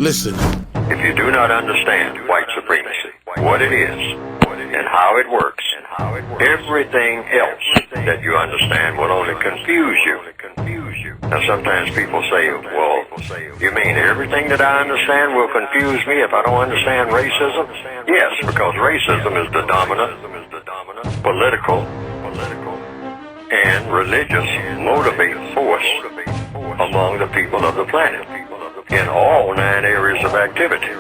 Listen. If you do not understand white supremacy, what it is, and how it works, everything else that you understand will only confuse you. Now sometimes people say, well, you mean everything that I understand will confuse me if I don't understand racism? Yes, because racism is the dominant political and religious motivating force among the people of the planet in all 9 areas of activity: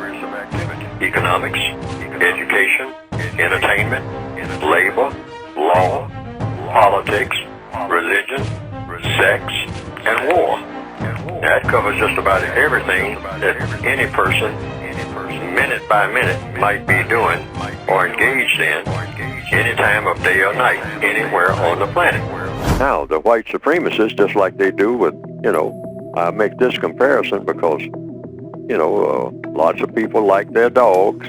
economics, education, entertainment, labor, law, politics, religion, sex, and war. That covers just about everything that any person, minute by minute, might be doing or engaged in any time of day or night, anywhere on the planet. Now, the white supremacists, just like they do with, I make this comparison because, lots of people like their dogs,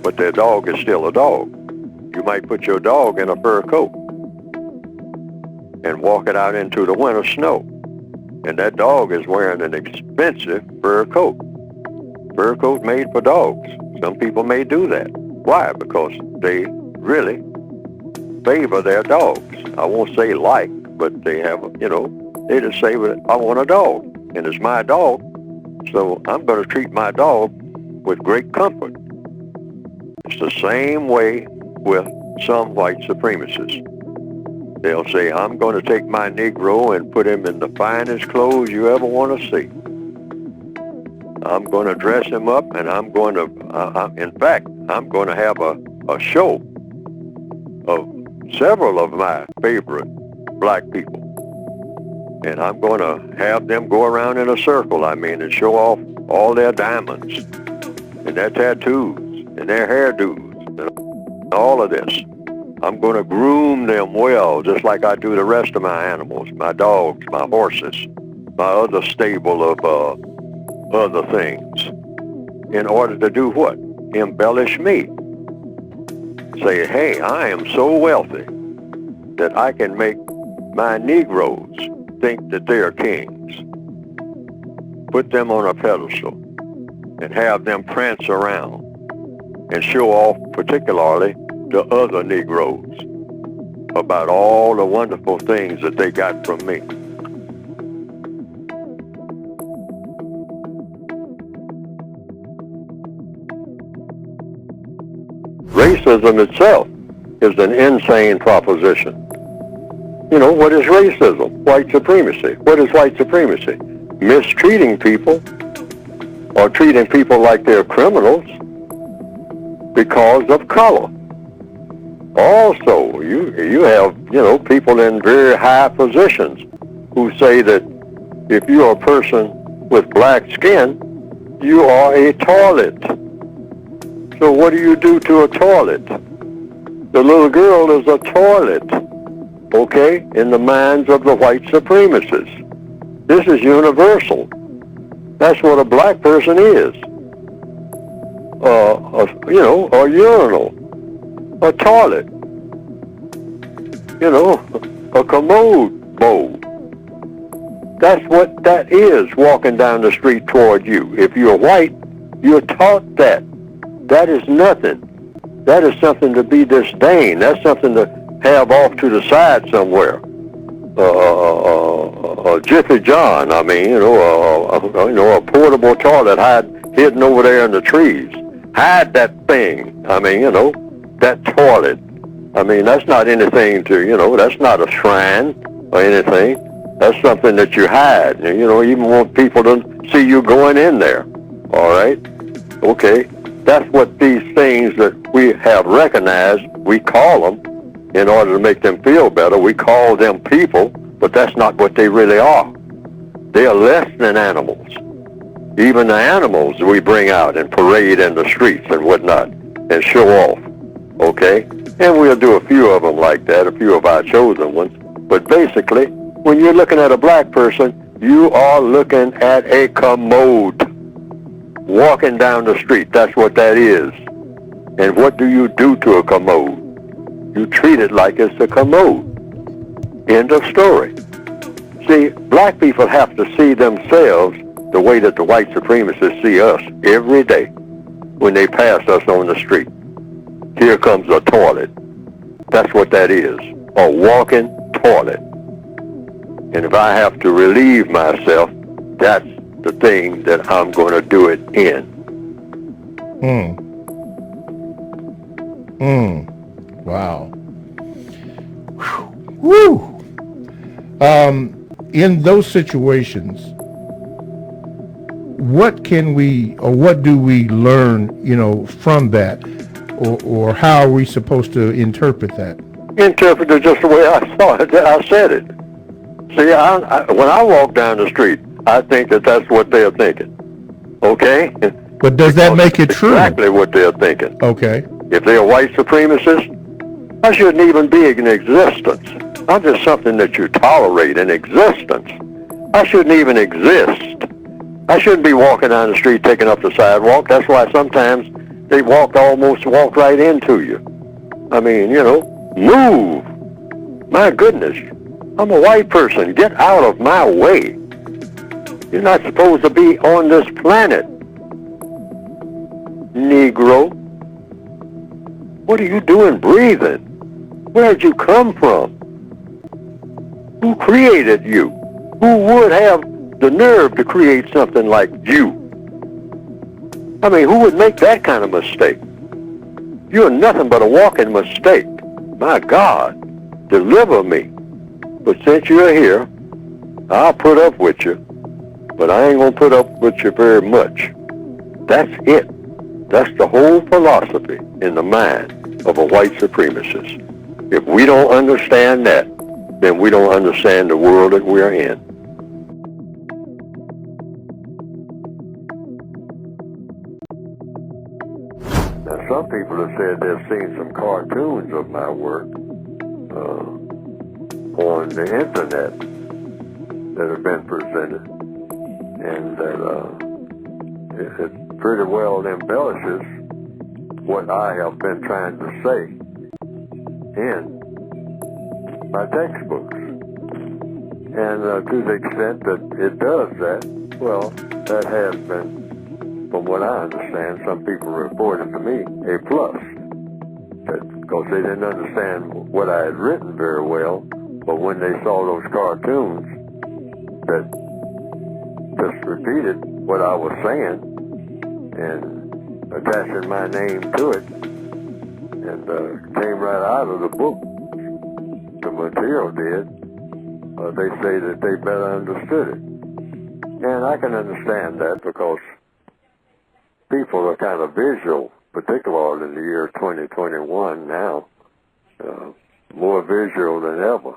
but their dog is still a dog. You might put your dog in a fur coat and walk it out into the winter snow, and that dog is wearing an expensive fur coat. Fur coat made for dogs. Some people may do that. Why? Because they really favor their dogs. I won't say like, but they have, they just say, I want a dog, and it's my dog, so I'm going to treat my dog with great comfort. It's the same way with some white supremacists. They'll say, I'm going to take my Negro and put him in the finest clothes you ever want to see. I'm going to dress him up, and I'm going to, in fact, I'm going to have a show of several of my favorite black people. And I'm going to have them go around in a circle, and show off all their diamonds and their tattoos and their hairdos and all of this. I'm going to groom them well, just like I do the rest of my animals, my dogs, my horses, my other stable of other things, in order to do what? Embellish me. Say, hey, I am so wealthy that I can make my Negroes think that they are kings. Put them on a pedestal and have them prance around and show off particularly the other Negroes about all the wonderful things that they got from me. Racism itself is an insane proposition. What is racism? White supremacy. What is white supremacy? Mistreating people or treating people like they're criminals because of color. Also, you have, people in very high positions who say that if you're a person with black skin, you are a toilet. So what do you do to a toilet? The little girl is a toilet, okay, in the minds of the white supremacists. This is universal. That's what a black person is. A urinal, a toilet, a commode bowl. That's what that is walking down the street toward you. If you're white, you're taught that. That is nothing. That is something to be disdained. That's something to have off to the side somewhere. A Jiffy John, a portable toilet hidden over there in the trees. Hide that thing. That toilet. That's not anything to, that's not a shrine or anything. That's something that you hide. You even want people to see you going in there. All right? Okay. That's what these things that we have recognized, we call them, in order to make them feel better, we call them people, but that's not what they really are. They are less than animals. Even the animals we bring out and parade in the streets and whatnot and show off, okay? And we'll do a few of them like that, a few of our chosen ones. But basically, when you're looking at a black person, you are looking at a commode. Walking down the street, that's what that is. And what do you do to a commode? You treat it like it's a commode. End of story. See, black people have to see themselves the way that the white supremacists see us every day when they pass us on the street. Here comes a toilet. That's what that is, a walking toilet. And if I have to relieve myself, that's the thing that I'm going to do it in. Wow. Whew. In those situations, what can we, or what do we learn, from that, or how are we supposed to interpret that? Interpret it just the way I saw it. I said it. See, when I walk down the street, I think that that's what they're thinking. Okay? But does that make it true? Exactly what they're thinking. Okay. If they're a white supremacist, I shouldn't even be in existence. I'm just something that you tolerate in existence. I shouldn't even exist. I shouldn't be walking down the street taking up the sidewalk. That's why sometimes they almost walk right into you. I mean, move. My goodness. I'm a white person. Get out of my way. You're not supposed to be on this planet, Negro. What are you doing breathing? Where'd you come from? Who created you? Who would have the nerve to create something like you? I mean, who would make that kind of mistake? You're nothing but a walking mistake. My God, deliver me. But since you're here, I'll put up with you. But I ain't going to put up with you very much. That's it. That's the whole philosophy in the mind of a white supremacist. If we don't understand that, then we don't understand the world that we're in. Now, some people have said they've seen some cartoons of my work on the internet that have been presented, and that it pretty well embellishes what I have been trying to say in my textbooks. And to the extent that it does that, well, that has been, from what I understand, some people reported to me, a plus. Because they didn't understand what I had written very well, but when they saw those cartoons that just repeated what I was saying and attaching my name to it, and came right out of the book, the material did, they say that they better understood it. And I can understand that because people are kind of visual, particularly in the year 2021 now, more visual than ever.